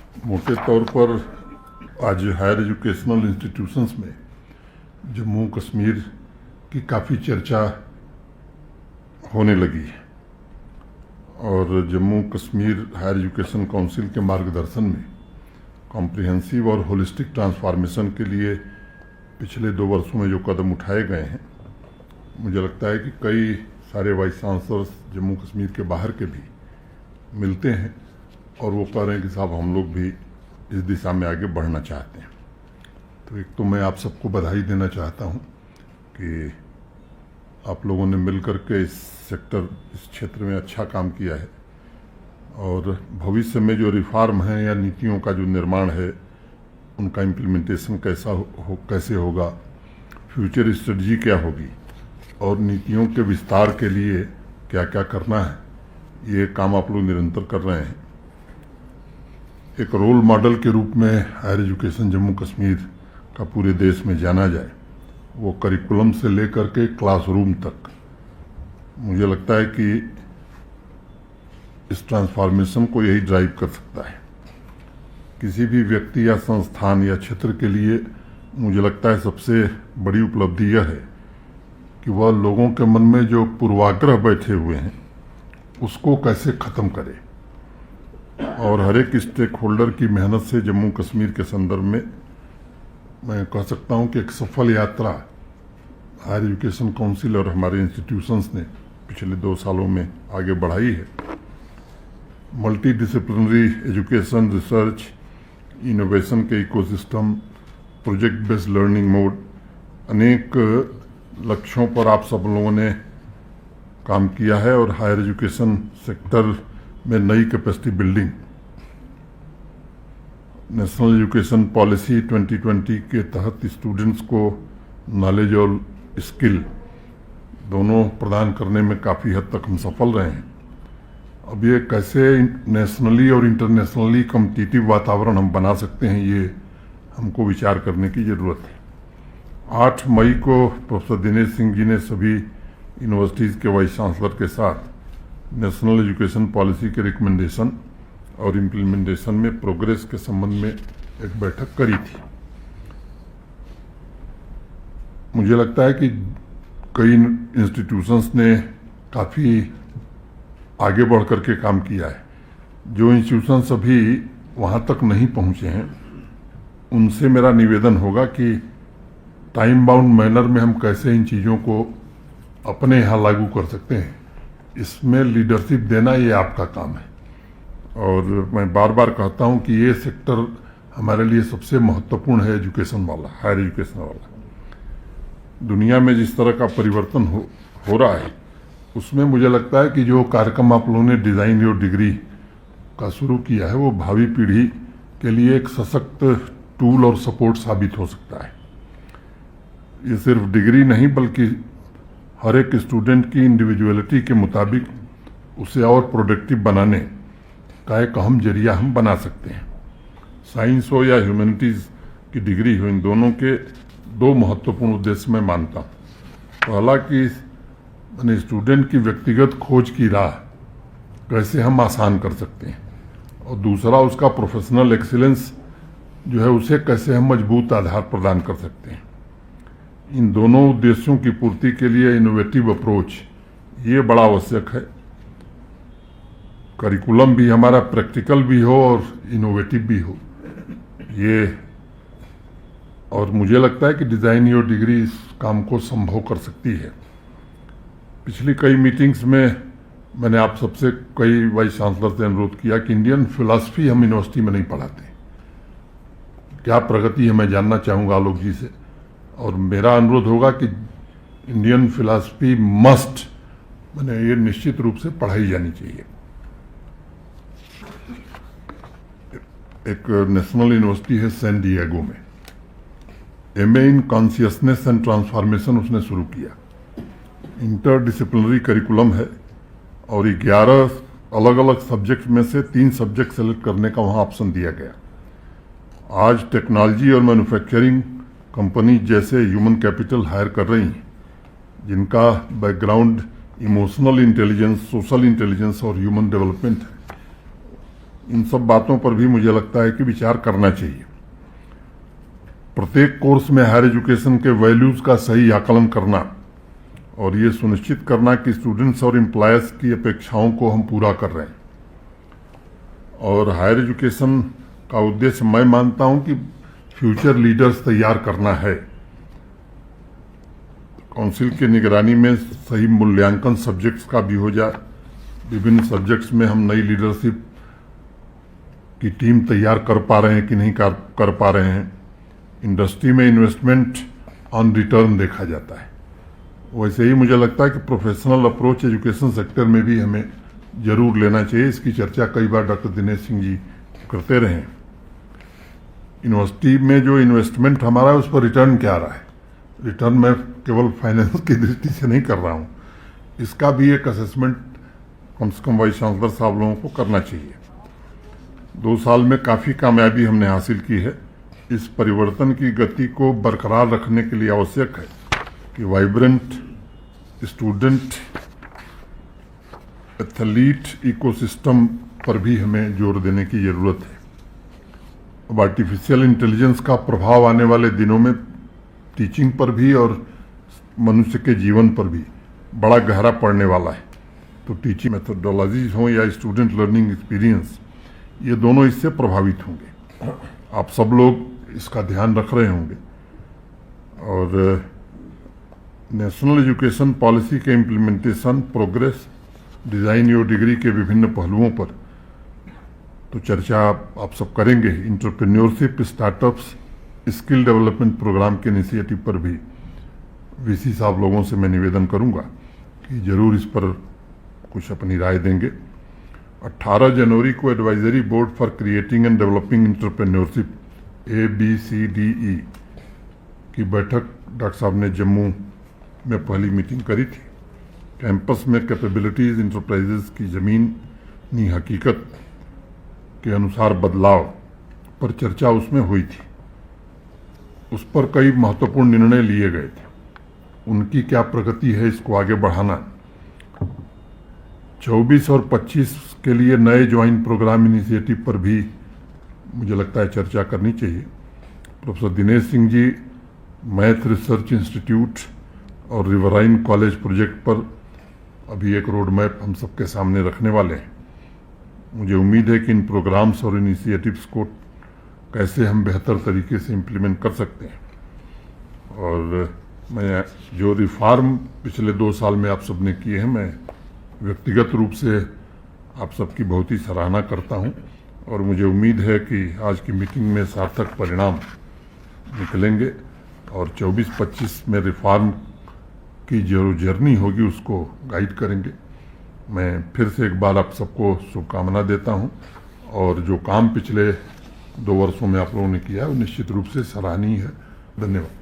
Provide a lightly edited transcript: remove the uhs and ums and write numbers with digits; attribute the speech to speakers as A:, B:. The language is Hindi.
A: मोटे तौर पर आज हायर एजुकेशनल इंस्टीट्यूशंस में जम्मू कश्मीर की काफ़ी चर्चा होने लगी है और Jammu Kashmir higher education council के मार्गदर्शन में कॉम्प्रिहेंसिव और होलिस्टिक ट्रांसफॉर्मेशन के लिए पिछले 2 वर्षों में जो कदम उठाए गए हैं, मुझे लगता है कि कई सारे वाइस चांसलर्स जम्मू कश्मीर के बाहर के भी मिलते हैं और वो कह रहे हैं कि साहब हम लोग भी इस दिशा में आगे बढ़ना चाहते हैं। तो एक तो मैं आप सबको बधाई देना चाहता हूं कि आप लोगों ने मिलकर के इस क्षेत्र में अच्छा काम किया है और भविष्य में जो रिफॉर्म है या नीतियों का जो निर्माण है उनका इम्प्लीमेंटेशन कैसे होगा, फ्यूचर स्ट्रेटजी क्या होगी और नीतियों के विस्तार के लिए क्या क्या करना है, ये काम आप लोग निरंतर कर रहे हैं। एक रोल मॉडल के रूप में हायर एजुकेशन जम्मू कश्मीर का पूरे देश में जाना जाए, वो करिकुलम से लेकर के क्लासरूम तक, मुझे लगता है कि इस ट्रांसफॉर्मेशन को यही ड्राइव कर सकता है। किसी भी व्यक्ति या संस्थान या क्षेत्र के लिए मुझे लगता है सबसे बड़ी उपलब्धि यह है कि वह लोगों के मन में जो पूर्वाग्रह बैठे हुए हैं उसको कैसे ख़त्म करे और हर एक स्टेक होल्डर की मेहनत से जम्मू कश्मीर के संदर्भ में मैं कह सकता हूं कि एक सफल यात्रा हायर एजुकेशन काउंसिल और हमारे इंस्टीट्यूशंस ने पिछले 2 सालों में आगे बढ़ाई है। Multi disciplinary education, research, innovation के ecosystem, project based learning mode, अनेक लक्ष्यों पर आप सब लोगों ने काम किया है और हायर एजुकेशन सेक्टर में नई capacity building, national education policy 2020 के तहत स्टूडेंट्स को नॉलेज और स्किल दोनों प्रदान करने में काफ़ी हद तक हम सफल रहे हैं। अब ये कैसे नेशनली और इंटरनेशनली कॉम्पिटिटिव वातावरण हम बना सकते हैं, ये हमको विचार करने की ज़रूरत है। 8 मई को प्रोफेसर दिनेश सिंह जी ने सभी यूनिवर्सिटीज़ के वाइस चांसलर के साथ नेशनल एजुकेशन पॉलिसी के रिकमेंडेशन और इम्प्लीमेंटेशन में प्रोग्रेस के संबंध में एक बैठक करी थी। मुझे लगता है कि कई इंस्टीट्यूशंस ने काफ़ी आगे बढ़ कर के काम किया है। जो इंस्टीट्यूशंस अभी वहाँ तक नहीं पहुँचे हैं उनसे मेरा निवेदन होगा कि टाइम बाउंड मैनर में हम कैसे इन चीज़ों को अपने यहाँ लागू कर सकते हैं, इसमें लीडरशिप देना ये आपका काम है। और मैं बार बार कहता हूँ कि ये सेक्टर हमारे लिए सबसे महत्वपूर्ण है, एजुकेशन वाला, हायर एजुकेशन वाला। दुनिया में जिस तरह का परिवर्तन हो रहा है उसमें मुझे लगता है कि जो कार्यक्रम आप लोगों ने डिज़ाइन योर डिग्री का शुरू किया है वो भावी पीढ़ी के लिए एक सशक्त टूल और सपोर्ट साबित हो सकता है। ये सिर्फ डिग्री नहीं बल्कि हर एक स्टूडेंट की इंडिविजुअलिटी के मुताबिक उसे और प्रोडक्टिव बनाने का एक अहम जरिया हम बना सकते हैं। साइंस हो या ह्यूमैनिटीज़ की डिग्री हो, इन दोनों के 2 महत्वपूर्ण उद्देश्य मैं मानता हूँ। पहला कि स्टूडेंट की व्यक्तिगत खोज की राह कैसे हम आसान कर सकते हैं और दूसरा उसका प्रोफेशनल एक्सीलेंस जो है उसे कैसे हम मजबूत आधार प्रदान कर सकते हैं। इन दोनों उद्देश्यों की पूर्ति के लिए इनोवेटिव अप्रोच ये बड़ा आवश्यक है। करिकुलम भी हमारा प्रैक्टिकल भी हो और इनोवेटिव भी हो, ये और मुझे लगता है कि डिज़ाइन योर डिग्री इस काम को संभव कर सकती है। पिछली कई मीटिंग्स में मैंने आप सबसे, कई वाइस चांसलर से अनुरोध किया कि इंडियन फिलॉसफी हम यूनिवर्सिटी में नहीं पढ़ाते। क्या प्रगति है मैं जानना चाहूँगा आलोक जी से, और मेरा अनुरोध होगा कि इंडियन फिलॉसफी मस्ट, ये निश्चित रूप से पढ़ाई जानी चाहिए। एक नेशनल यूनिवर्सिटी है सैन डिएगो में, MA in consciousness and transformation उसने शुरू किया। इंटरडिसिप्लिनरी करिकुलम है और 11 अलग अलग सब्जेक्ट में से 3 सब्जेक्ट सेलेक्ट करने का वहाँ ऑप्शन दिया गया। आज टेक्नोलॉजी और मैन्युफैक्चरिंग कंपनी जैसे ह्यूमन कैपिटल हायर कर रही हैं जिनका background emotional intelligence, social intelligence और ह्यूमन डेवलपमेंट है। इन सब बातों पर भी मुझे लगता है कि विचार करना चाहिए। प्रत्येक कोर्स में हायर एजुकेशन के वैल्यूज का सही आकलन करना और ये सुनिश्चित करना कि स्टूडेंट्स और एम्प्लॉयर्स की अपेक्षाओं को हम पूरा कर रहे हैं। और हायर एजुकेशन का उद्देश्य मैं मानता हूं कि फ्यूचर लीडर्स तैयार करना है। काउंसिल की निगरानी में सही मूल्यांकन सब्जेक्ट्स का भी हो जाए। विभिन्न सब्जेक्ट्स में हम नई लीडरशिप की टीम तैयार कर पा रहे हैं कि नहीं कर पा रहे हैं। इंडस्ट्री में इन्वेस्टमेंट ऑन रिटर्न देखा जाता है। वैसे ही मुझे लगता है कि प्रोफेशनल अप्रोच एजुकेशन सेक्टर में भी हमें जरूर लेना चाहिए। इसकी चर्चा कई बार डॉक्टर दिनेश सिंह जी करते रहे। यूनिवर्सिटी में जो इन्वेस्टमेंट हमारा है उस पर रिटर्न क्या आ रहा है। रिटर्न मैं केवल फाइनेंस की दृष्टि से नहीं कर रहा हूं, इसका भी एक असेसमेंट कम से कम वाइस चांसलर साहब लोगों को करना चाहिए। 2 साल में काफी कामयाबी हमने हासिल की है। इस परिवर्तन की गति को बरकरार रखने के लिए आवश्यक है कि वाइब्रेंट स्टूडेंट एथलीट इकोसिस्टम पर भी हमें जोर देने की जरूरत है। अब आर्टिफिशियल इंटेलिजेंस का प्रभाव आने वाले दिनों में टीचिंग पर भी और मनुष्य के जीवन पर भी बड़ा गहरा पड़ने वाला है। तो टीचिंग मेथोडोलॉजीज हो या स्टूडेंट लर्निंग एक्सपीरियंस, ये दोनों इससे प्रभावित होंगे। आप सब लोग इसका ध्यान रख रहे होंगे। और नेशनल एजुकेशन पॉलिसी के implementation, progress, design your degree के विभिन्न पहलुओं पर तो चर्चा आप सब करेंगे। Entrepreneurship, startups, skill development program के इनिशिएटिव पर भी वीसी साहब लोगों से मैं निवेदन करूंगा कि जरूर इस पर कुछ अपनी राय देंगे। 18 जनवरी को advisory board for creating and developing entrepreneurship ABCDE की बैठक डॉक्टर साहब ने जम्मू में पहली मीटिंग करी थी। कैंपस में कैपेबिलिटीज इंटरप्राइजेज की जमीनी हकीकत के अनुसार बदलाव पर चर्चा उसमें हुई थी। उस पर कई महत्वपूर्ण निर्णय लिए गए थे। उनकी क्या प्रगति है, इसको आगे बढ़ाना। 24 और 25 के लिए नए ज्वाइंट प्रोग्राम इनिशिएटिव पर भी मुझे लगता है चर्चा करनी चाहिए। Professor Dinesh Singh ji math research institute और रिवराइन कॉलेज प्रोजेक्ट पर अभी एक रोड मैप हम सबके सामने रखने वाले हैं। मुझे उम्मीद है कि इन प्रोग्राम्स और इनिशिएटिव्स को कैसे हम बेहतर तरीके से इम्प्लीमेंट कर सकते हैं। और मैं जो रिफॉर्म पिछले 2 साल में आप सबने किए हैं, मैं व्यक्तिगत रूप से आप सबकी बहुत ही सराहना करता हूं। और मुझे उम्मीद है कि आज की मीटिंग में सार्थक परिणाम निकलेंगे और 24-25 में रिफॉर्म की जो जर्नी होगी उसको गाइड करेंगे। मैं फिर से एक बार आप सबको शुभकामना देता हूं। और जो काम पिछले 2 वर्षों में आप लोगों ने किया है वो निश्चित रूप से सराहनीय है। धन्यवाद।